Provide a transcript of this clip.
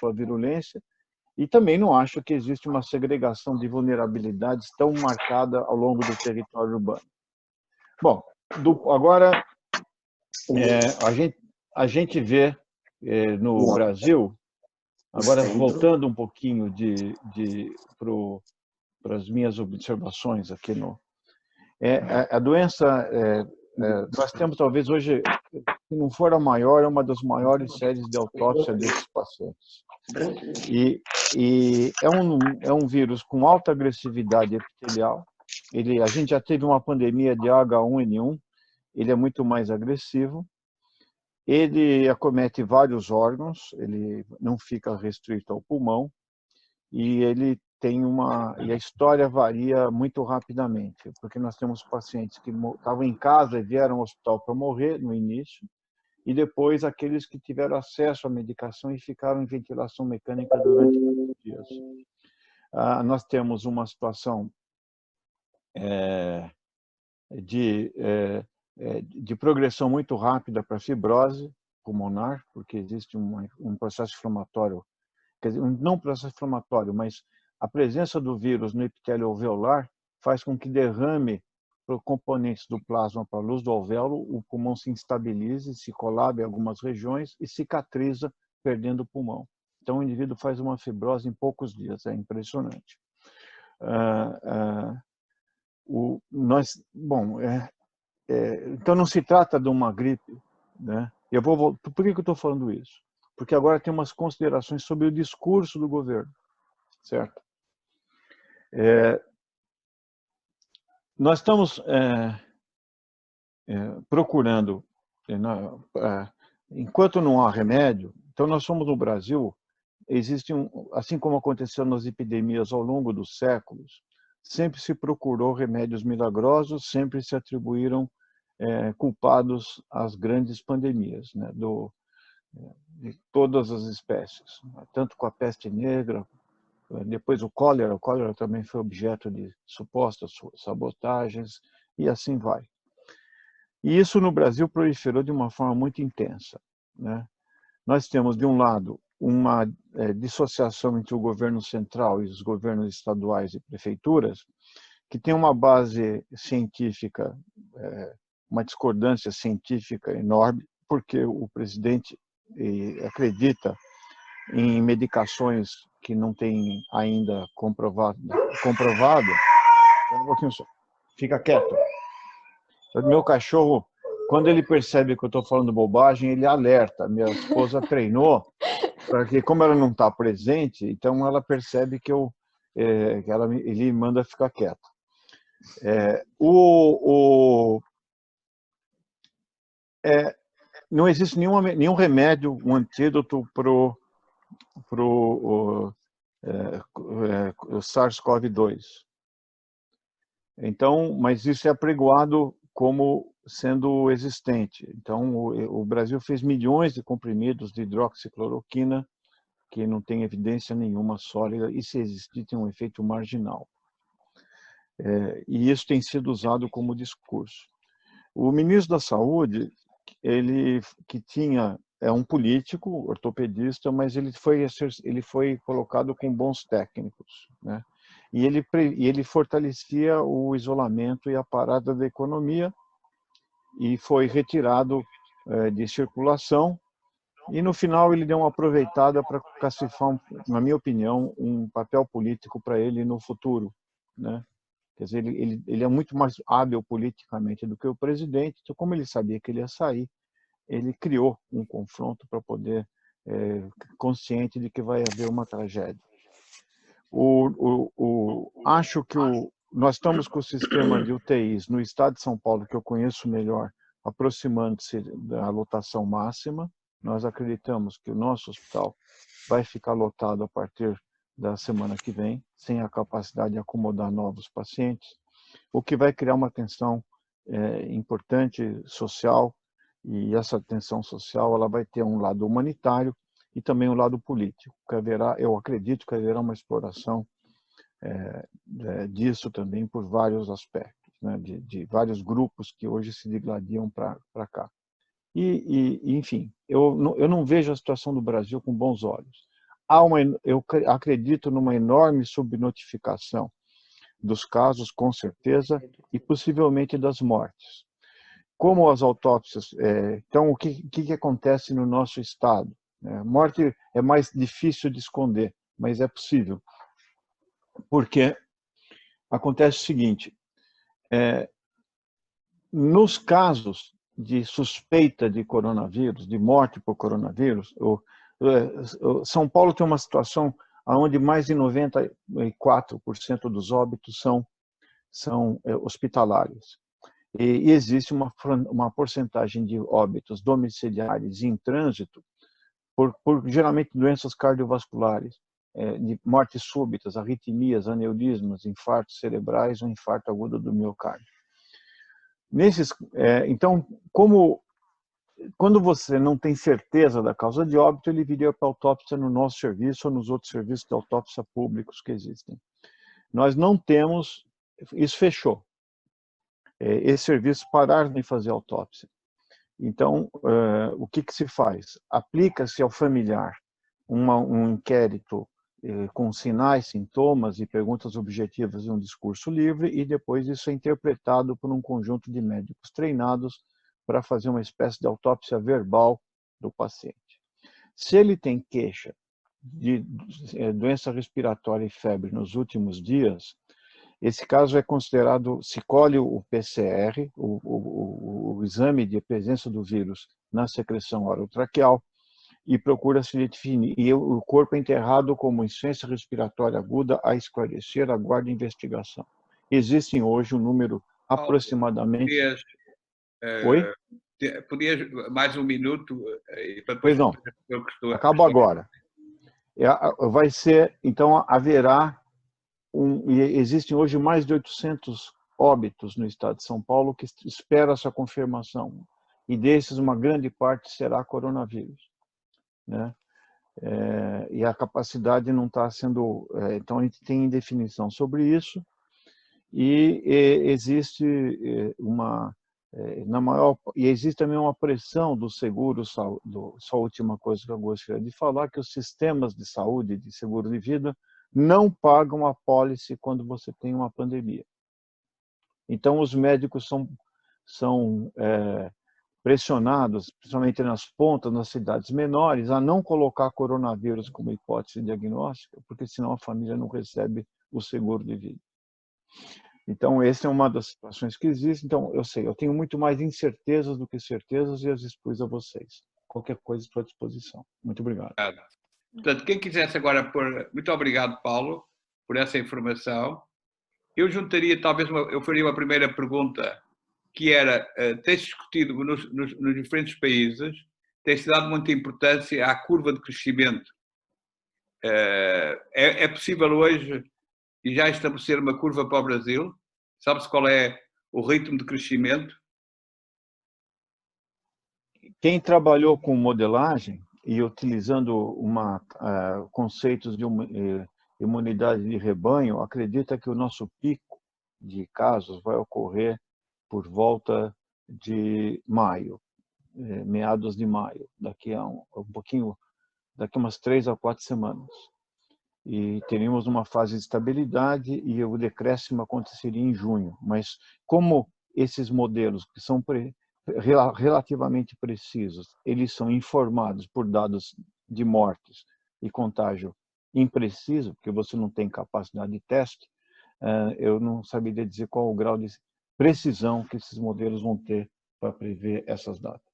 sua virulência, e também não acho que existe uma segregação de vulnerabilidades tão marcada ao longo do território urbano. Bom, agora a gente vê no Brasil, agora voltando um pouquinho para as minhas observações aqui a doença, nós temos talvez hoje, se não for a maior, é uma das maiores séries de autópsia desses pacientes. E é um vírus com alta agressividade epitelial. A gente já teve uma pandemia de H1N1, ele é muito mais agressivo. Ele acomete vários órgãos, ele não fica restrito ao pulmão, e ele tem e a história varia muito rapidamente, porque nós temos pacientes que estavam em casa e vieram ao hospital para morrer no início, e depois aqueles que tiveram acesso à medicação e ficaram em ventilação mecânica durante muitos dias. Nós temos uma situação de progressão muito rápida para fibrose pulmonar, porque existe um processo inflamatório, quer dizer, não um processo inflamatório, mas a presença do vírus no epitélio alveolar faz com que derrame componentes do plasma para a luz do alvéolo, o pulmão se instabilize, se colaba em algumas regiões e cicatriza, perdendo o pulmão. Então, o indivíduo faz uma fibrose em poucos dias, é impressionante. Então, não se trata de uma gripe, né? Por que eu estou falando isso? Porque agora tem umas considerações sobre o discurso do governo, certo? Nós estamos procurando, enquanto não há remédio, então nós somos no Brasil, assim como aconteceu nas epidemias ao longo dos séculos, sempre se procurou remédios milagrosos, sempre se atribuíram culpados às grandes pandemias, né, de todas as espécies, tanto com a peste negra, depois o cólera também foi objeto de supostas sabotagens, e assim vai. E isso no Brasil proliferou de uma forma muito intensa, né? Nós temos, de um lado, uma dissociação entre o governo central e os governos estaduais e prefeituras, que tem uma base científica, uma discordância científica enorme, porque o presidente acredita em medicações que não tem ainda comprovado. Um pouquinho só. Fica quieto. O meu cachorro, quando ele percebe que eu estou falando bobagem, ele alerta. Minha esposa treinou, porque como ela não está presente, então ela percebe que ele manda ficar quieto. Não existe nenhum remédio, um antídoto para o SARS-CoV-2. Então, mas isso é apregoado como sendo existente. Então, o Brasil fez milhões de comprimidos de hidroxicloroquina que não tem evidência nenhuma sólida, e se existir tem um efeito marginal. E isso tem sido usado como discurso. O ministro da Saúde, ele é um político, ortopedista, mas ele foi colocado com bons técnicos, né? E ele fortalecia o isolamento e a parada da economia, e foi retirado de circulação, e no final ele deu uma aproveitada para cacifar, na minha opinião, um papel político para ele no futuro, né? Quer dizer, ele é muito mais hábil politicamente do que o presidente, então como ele sabia que ele ia sair, ele criou um confronto para poder, consciente de que vai haver uma tragédia. Acho que nós estamos com o sistema de UTIs no estado de São Paulo, que eu conheço melhor, aproximando-se da lotação máxima. Nós acreditamos que o nosso hospital vai ficar lotado a partir da semana que vem, sem a capacidade de acomodar novos pacientes, o que vai criar uma tensão importante social, e essa tensão social ela vai ter um lado humanitário e também um lado político. Eu acredito que haverá uma exploração disso também por vários aspectos, né, de vários grupos que hoje se digladiam para cá. Enfim, eu não vejo a situação do Brasil com bons olhos. eu acredito numa enorme subnotificação dos casos, com certeza, e possivelmente das mortes. Como as autópsias... então, o que acontece no nosso estado? Morte é mais difícil de esconder, mas é possível. Porque acontece o seguinte, nos casos de suspeita de coronavírus, de morte por coronavírus, São Paulo tem uma situação onde mais de 94% dos óbitos são hospitalares. E existe uma porcentagem de óbitos domiciliares em trânsito por geralmente doenças cardiovasculares, de mortes súbitas, arritmias, aneurismas, infartos cerebrais ou infarto agudo do miocárdio. Então, quando você não tem certeza da causa de óbito, ele viria para autópsia no nosso serviço ou nos outros serviços de autópsia públicos que existem. Nós não temos, isso fechou. Esse serviço pararam de fazer autópsia. Então, o que se faz? Aplica-se ao familiar um inquérito com sinais, sintomas e perguntas objetivas e um discurso livre, e depois isso é interpretado por um conjunto de médicos treinados para fazer uma espécie de autópsia verbal do paciente. Se ele tem queixa de doença respiratória e febre nos últimos dias, esse caso é considerado, se colhe o PCR, o exame de presença do vírus na secreção orotraqueal, e procura-se definir, e o corpo é enterrado como insuficiência respiratória aguda a esclarecer, aguarda investigação. Existem hoje um número aproximadamente... Oi? Podias mais um minuto? Pois não, acabo agora. Vai ser, então, existem hoje mais de 800 óbitos no estado de São Paulo que esperam essa confirmação. E desses, uma grande parte será coronavírus. Né? E a capacidade não está sendo... Então, a gente tem indefinição sobre isso. E existe e existe também uma pressão do seguro, só a última coisa que eu gostaria de falar, que os sistemas de saúde, de seguro de vida, não pagam a pólice quando você tem uma pandemia. Então, os médicos são pressionados, principalmente nas pontas, nas cidades menores, a não colocar coronavírus como hipótese diagnóstica, porque senão a família não recebe o seguro de vida. Então, essa é uma das situações que existe. Então, eu tenho muito mais incertezas do que certezas e as expus a vocês. Qualquer coisa estou à disposição. Muito obrigado. Portanto, quem quisesse agora pôr... Muito obrigado, Paulo, por essa informação. Eu juntaria, talvez, eu faria uma primeira pergunta, que era, tem-se discutido nos diferentes países, tem-se dado muita importância à curva de crescimento. É possível hoje já estabelecer uma curva para o Brasil? Sabe-se qual é o ritmo de crescimento? Quem trabalhou com modelagem e utilizando conceitos de imunidade de rebanho, acredita que o nosso pico de casos vai ocorrer por volta de maio, meados de maio, daqui a daqui umas 3 a 4 semanas. E teríamos uma fase de estabilidade e o decréscimo aconteceria em junho. Mas como esses modelos, que são relativamente precisos, eles são informados por dados de mortes e contágio impreciso, porque você não tem capacidade de teste, eu não saberia dizer qual o grau de precisão que esses modelos vão ter para prever essas datas.